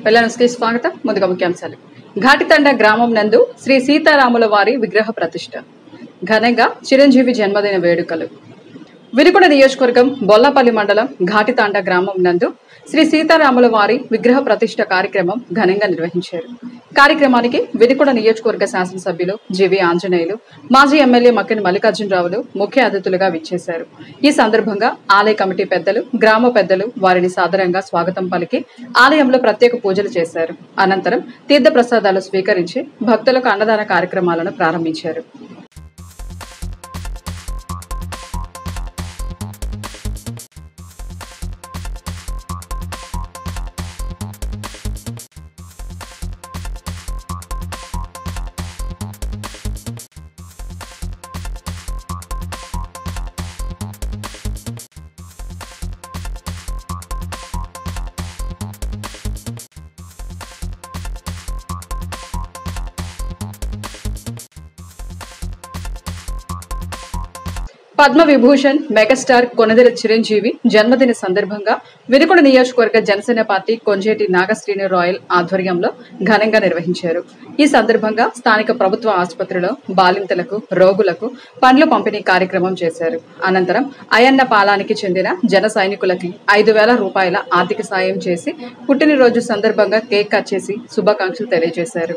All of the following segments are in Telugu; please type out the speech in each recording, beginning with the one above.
వెల్లనస్కి స్వాగతం. ముందుగా ముఖ్యాంశాలు. ఘాటితండ గ్రామం నందు శ్రీ సీతారాముల వారి విగ్రహ ప్రతిష్ఠ. ఘనంగా చిరంజీవి జన్మదిన వేడుకలు. వినుకొండ నియోజకవర్గం బొల్లపల్లి మండలం ఘాటితాండ గ్రామం నందు శ్రీ సీతారాముల వారి విగ్రహ ప్రతిష్ఠ కార్యక్రమం ఘనంగా నిర్వహించారు. కార్యక్రమానికి వినుకొండ నియోజకవర్గ శాసనసభ్యులు జీవి ఆంజనేయులు, మాజీ ఎమ్మెల్యే మక్కిన మల్లికార్జునరావులు ముఖ్య అతిథులుగా విచ్చేశారు. ఈ సందర్భంగా ఆలయ కమిటీ పెద్దలు, గ్రామ పెద్దలు వారిని సాదరంగా స్వాగతం పలికి ఆలయంలో ప్రత్యేక పూజలు చేశారు. అనంతరం తీర్థ ప్రసాదాలు స్వీకరించి భక్తులకు అన్నదాన కార్యక్రమాలను ప్రారంభించారు. పద్మ విభూషణ్ మెగాస్టార్ కొనదెల చిరంజీవి జన్మదిన సందర్భంగా వినుకొండ నియోజకవర్గ జనసేన పార్టీ కొంజేటి నాగశ్రీని రాయల్ ఆధ్వర్యంలో ఘనంగా నిర్వహించారు. ఈ సందర్భంగా స్థానిక ప్రభుత్వ ఆసుపత్రిలో బాలింతలకు, రోగులకు పండ్లు పంపిణీ కార్యక్రమం చేశారు. అనంతరం అయన్న పాలానికి చెందిన జన సైనికులకి 5,000 రూపాయల ఆర్థిక సాయం చేసి పుట్టినరోజు సందర్భంగా కేక్ కట్ చేసి శుభాకాంక్షలు తెలియజేశారు.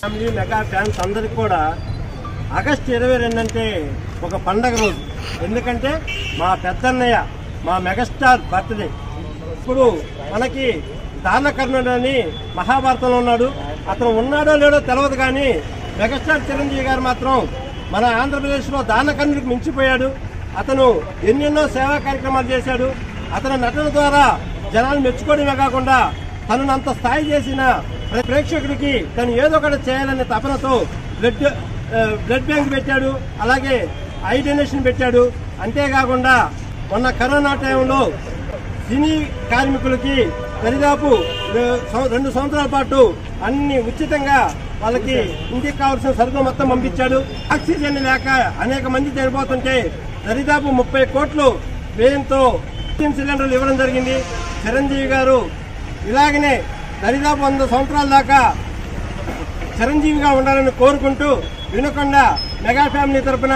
ఫ్యామిలీ మెగా ఫ్యాన్స్ అందరికి కూడా ఆగస్టు 22 అంటే ఒక పండగ రోజు. ఎందుకంటే మా పెద్దన్నయ్య, మా మెగాస్టార్ బర్త్డే. ఇప్పుడు మనకి దానకర్ణుడు అని మహాభారతంలో ఉన్నాడు. అతను ఉన్నాడో లేడో తెలియదు, కానీ మెగాస్టార్ చిరంజీవి గారు మాత్రం మన ఆంధ్రప్రదేశ్లో దానకర్ణుడికి మించిపోయాడు. అతను ఎన్నెన్నో సేవా కార్యక్రమాలు చేశాడు. అతని నటన ద్వారా జనాలు మెచ్చుకోవడమే కాకుండా తనను అంత స్థాయి చేసిన ప్రేక్షకుడికి తను ఏదో ఒకటి చేయాలనే తపనతో బ్లడ్ బ్యాంక్ పెట్టాడు, అలాగే ఐ డొనేషన్ పెట్టాడు. అంతేకాకుండా మొన్న కరోనా టైంలో సినీ కార్మికులకి దరిదాపు 2 సంవత్సరాల పాటు అన్ని ఉచితంగా వాళ్ళకి ఇంటికి కావాల్సిన సరుకులు మొత్తం పంపించాడు. ఆక్సిజన్ లేక అనేక మంది చనిపోతుంటే దరిదాపు 30 కోట్లు వ్యయంతో ఆక్సిజన్ సిలిండర్లు ఇవ్వడం జరిగింది. చిరంజీవి గారు ఇలాగనే దరిదాపు 100 సంవత్సరాల దాకా చిరంజీవిగా ఉండాలని కోరుకుంటూ వినుకొండ మెగా ఫ్యామిలీ తరఫున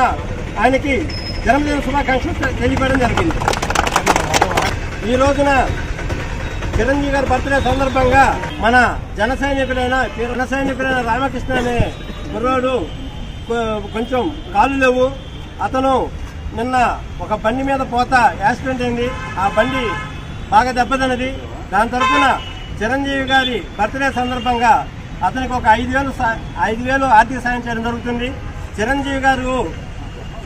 ఆయనకి జన్మదిన శుభాకాంక్షలు తెలియపడం జరిగింది. ఈ రోజున చిరంజీవి గారి బర్త్డే సందర్భంగా మన జన సైనికుడైన రామకృష్ణ అనే కుర్రాడు కొంచెం కాళ్ళు లేవు. అతను నిన్న ఒక బండి మీద పోతా యాక్సిడెంట్ అయింది. ఆ బండి బాగా దెబ్బతిన్నది. దాని తరఫున చిరంజీవి గారి బర్త్డే సందర్భంగా అతనికి ఒక 5,000 ఆర్థిక సాయం చేయడం జరుగుతుంది. చిరంజీవి గారు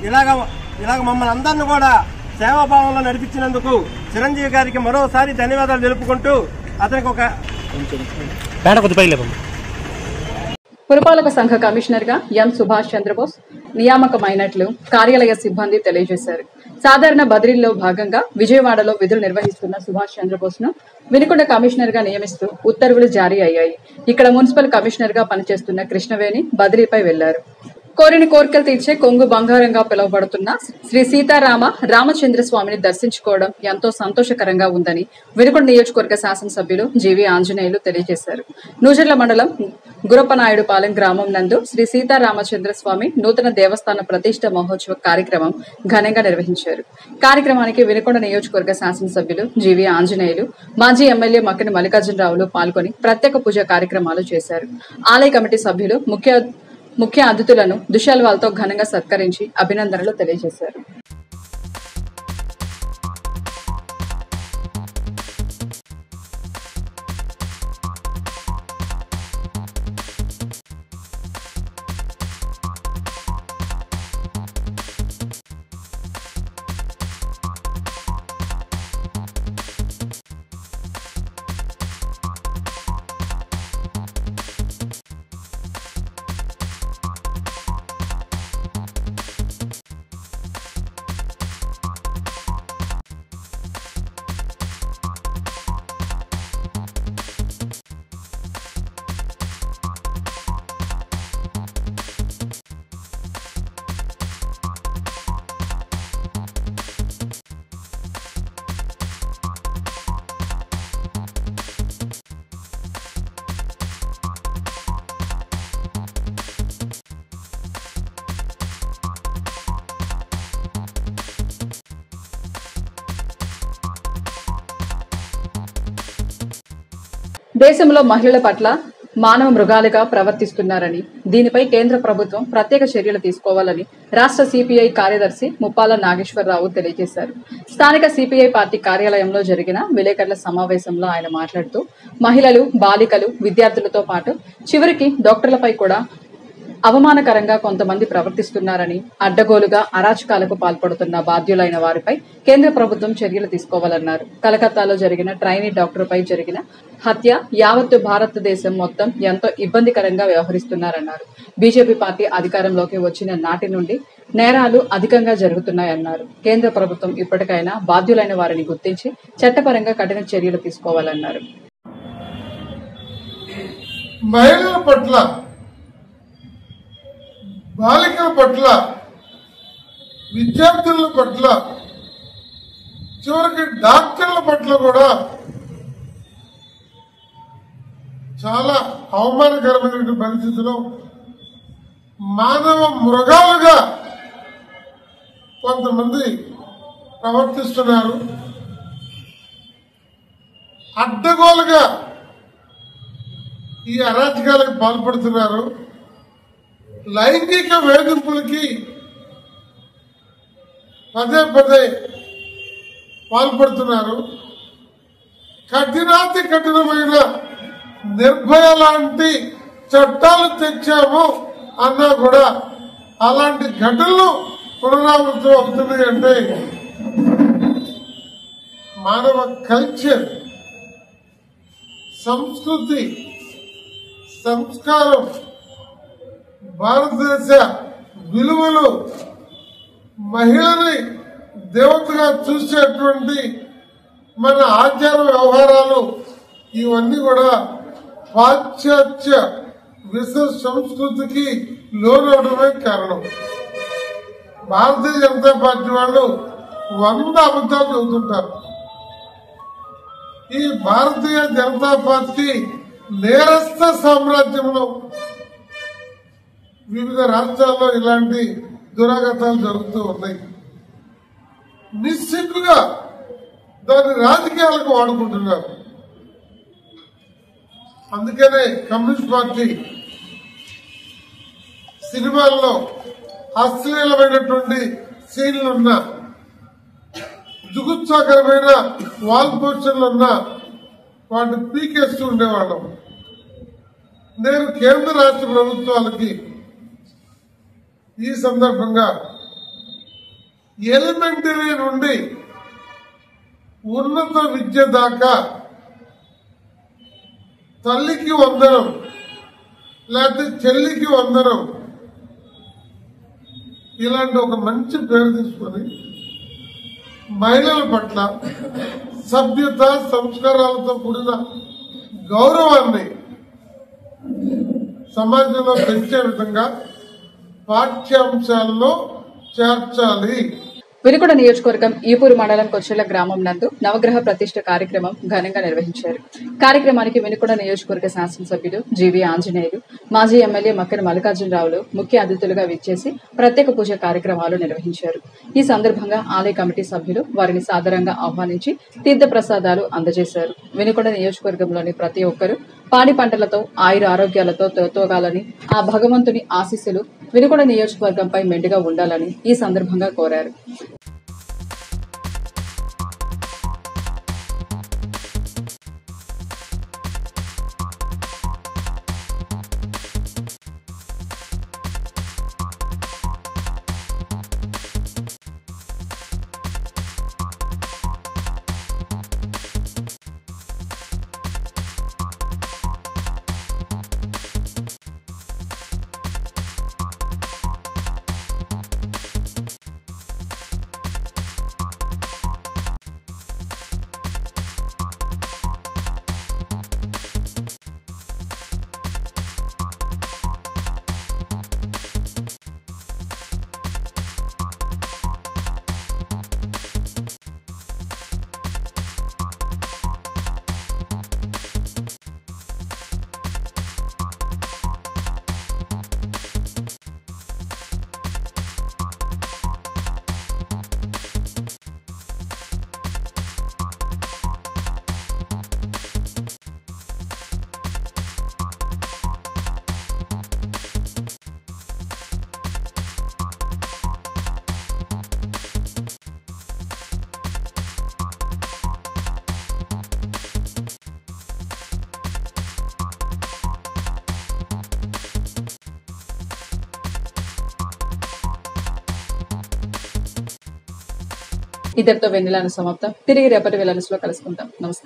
ఇలాగ మమ్మల్ని అందరినీ కూడా సేవాభావంలో నడిపించినందుకు చిరంజీవి గారికి మరోసారి ధన్యవాదాలు తెలుపుకుంటూ అతనికి ఒక పురపాలక సంఘ కమిషనర్ గా ఎం సుభాష్ చంద్రబోస్ నియామకమైనట్లు కార్యాలయ సిబ్బంది తెలియజేశారు. సాధారణ బదిలీలో భాగంగా విజయవాడలో విధులు నిర్వహిస్తున్న సుభాష్ చంద్రబోస్ ను వినుకొండ కమిషనర్ గా నియమిస్తూ ఉత్తర్వులు జారీ అయ్యాయి. ఇక్కడ మున్సిపల్ కమిషనర్ గా పనిచేస్తున్న కృష్ణవేణి బదిలీపై వెళ్లారు. కోరిన కోరికలు తీర్చే కొంగు బంగారంగా పిలువబడుతున్న శ్రీ సీతారామ రామచంద్ర స్వామిని దర్శించుకోవడం ఎంతో సంతోషకరంగా ఉందని వినుకొండ నియోజకవర్గ శాసనసభ్యులు జీవి ఆంజనేయులు తెలియజేశారు. నూజర్ల మండలం గురప్పనాయుడుపాలెం గ్రామం నందు శ్రీ సీతారామచంద్ర స్వామి నూతన దేవస్థాన ప్రతిష్ఠ మహోత్సవ కార్యక్రమం ఘనంగా నిర్వహించారు. కార్యక్రమానికి వినుకొండ నియోజకవర్గ శాసనసభ్యులు జీవి ఆంజనేయులు, మాజీ ఎమ్మెల్యే మక్కిన మల్లికార్జునరావులు పాల్గొని ప్రత్యేక పూజ కార్యక్రమాలు చేశారు. ఆలయ కమిటీ సభ్యులు ముఖ్య అతిథులను దుశాల్వాలతో ఘనంగా సత్కరించి అభినందనలు తెలియజేశారు. దేశంలో మహిళల పట్ల మానవ మృగాలుగా ప్రవర్తిస్తున్నారని, దీనిపై కేంద్ర ప్రభుత్వం ప్రత్యేక చర్యలు తీసుకోవాలని రాష్ట్ర సిపిఐ కార్యదర్శి ముప్పాల నాగేశ్వరరావు తెలియజేశారు. స్థానిక సిపిఐ పార్టీ కార్యాలయంలో జరిగిన విలేకరుల సమావేశంలో ఆయన మాట్లాడుతూ, మహిళలు, బాలికలు, విద్యార్థులతో పాటు చివరికి డాక్టర్లపై కూడా అవమానకరంగా కొంతమంది ప్రవర్తిస్తున్నారని, అడ్డగోలుగా అరాచకాలకు పాల్పడుతున్న బాధ్యులైన వారిపై కేంద్ర ప్రభుత్వం చర్యలు తీసుకోవాలన్నారు. కలకత్తాలో జరిగిన ట్రైనీ డాక్టర్పై జరిగిన హత్య యావత్తు భారతదేశం మొత్తం ఎంతో ఇబ్బందికరంగా వ్యవహరిస్తున్నారన్నారు. బీజేపీ పార్టీ అధికారంలోకి వచ్చిన నాటి నుండి నేరాలు అధికంగా జరుగుతున్నాయన్నారు. కేంద్ర ప్రభుత్వం ఇప్పటికైనా బాధ్యులైన వారిని గుర్తించి చట్టపరంగా కఠిన చర్యలు తీసుకోవాలన్నారు. మహిళల పట్ల, బాలికల పట్ల, విద్యార్థుల పట్ల, చివరికి డాక్టర్ల పట్ల కూడా చాలా అవమానకరమైన పరిస్థితిలో మానవ మృగాలుగా కొంతమంది ప్రవర్తిస్తున్నారు. అడ్డగోలుగా ఈ అరాచకాలకు పాల్పడుతున్నారు. లైంగిక వేధింపులకి పదే పదే పాల్పడుతున్నారు. కఠినాతి కఠినమైన నిర్భయ లాంటి చట్టాలు తెచ్చాము అన్నా కూడా అలాంటి ఘటనలు పునరావృతం అవుతున్నాయి. అంటే మానవ కల్చర్, సంస్కృతి, సంస్కారం, భారతదేశ విలువలు, మహిళని దేవతగా చూసేటువంటి మన ఆచార వ్యవహారాలు ఇవన్నీ కూడా పాశ్చాత్య విశ్వ సంస్కృతికి లోనవడమే కారణం. భారతీయ జనతా పార్టీ వాళ్ళు 100 అబద్ధాలు చెబుతుంటారు. ఈ భారతీయ జనతా పార్టీ నేరస్థ సామ్రాజ్యంలో వివిధ రాష్ట్రాల్లో ఇలాంటి దురాఘాతాలు జరుగుతూ ఉన్నాయి. నిస్సిగ్గుగా దాన్ని రాజకీయాలకు వాడుకుంటున్నారు. అందుకనే కమ్యూనిస్ట్ పార్టీ సినిమాల్లో అశ్లీలమైనటువంటి సీన్లున్న, జుగుత్సాకరమైన వాల్ పోస్టర్లున్న వాటిని పీకేస్తూ ఉండేవాళ్ళం. నేను కేంద్ర రాష్ట్ర ప్రభుత్వాలకి ఈ సందర్భంగా ఎలిమెంటరీ నుండి ఉన్నత విద్య దాకా తల్లికి వందనం లేకపోతే చెల్లికి వందనం ఇలాంటి ఒక మంచి పేరు తీసుకొని మహిళల పట్ల సభ్యత, సంస్కారాలతో కూడిన గౌరవాన్ని సమాజంలో పెంచే విధంగా పాఠ్యాంశాల్లో చేర్చాలి. వినుకొండ నియోజకవర్గం ఈపూరు మండలం కొచ్చెల గ్రామం నందు నవగ్రహ ప్రతిష్ఠ కార్యక్రమం ఘనంగా నిర్వహించారు. కార్యక్రమానికి వినుకొండ నియోజకవర్గ శాసనసభ్యులు జీవీ ఆంజనేయులు, మాజీ ఎమ్మెల్యే మక్కెన మల్లికార్జునరావులు ముఖ్య అతిథులుగా విచ్చేసి ప్రత్యేక పూజ కార్యక్రమాలు నిర్వహించారు. ఈ సందర్భంగా ఆలయ కమిటీ సభ్యులు వారిని సాదరంగా ఆహ్వానించి తీర్థ ప్రసాదాలు అందజేశారు. వినుకొండ నియోజకవర్గంలోని ప్రతి ఒక్కరూ పాడి పంటలతో ఆయుర ఆరోగ్యాలతో తోగాలని, ఆ భగవంతుని ఆశీస్సులు వినుకొండ నియోజకవర్గంపై మెండుగా ఉండాలని ఈ సందర్భంగా కోరారు. ఇద్దరితో వెన్నెలను సమాప్తం. తిరిగి రేపటి వెలన్స్ లో కలుసుకుంటాం. నమస్కారం.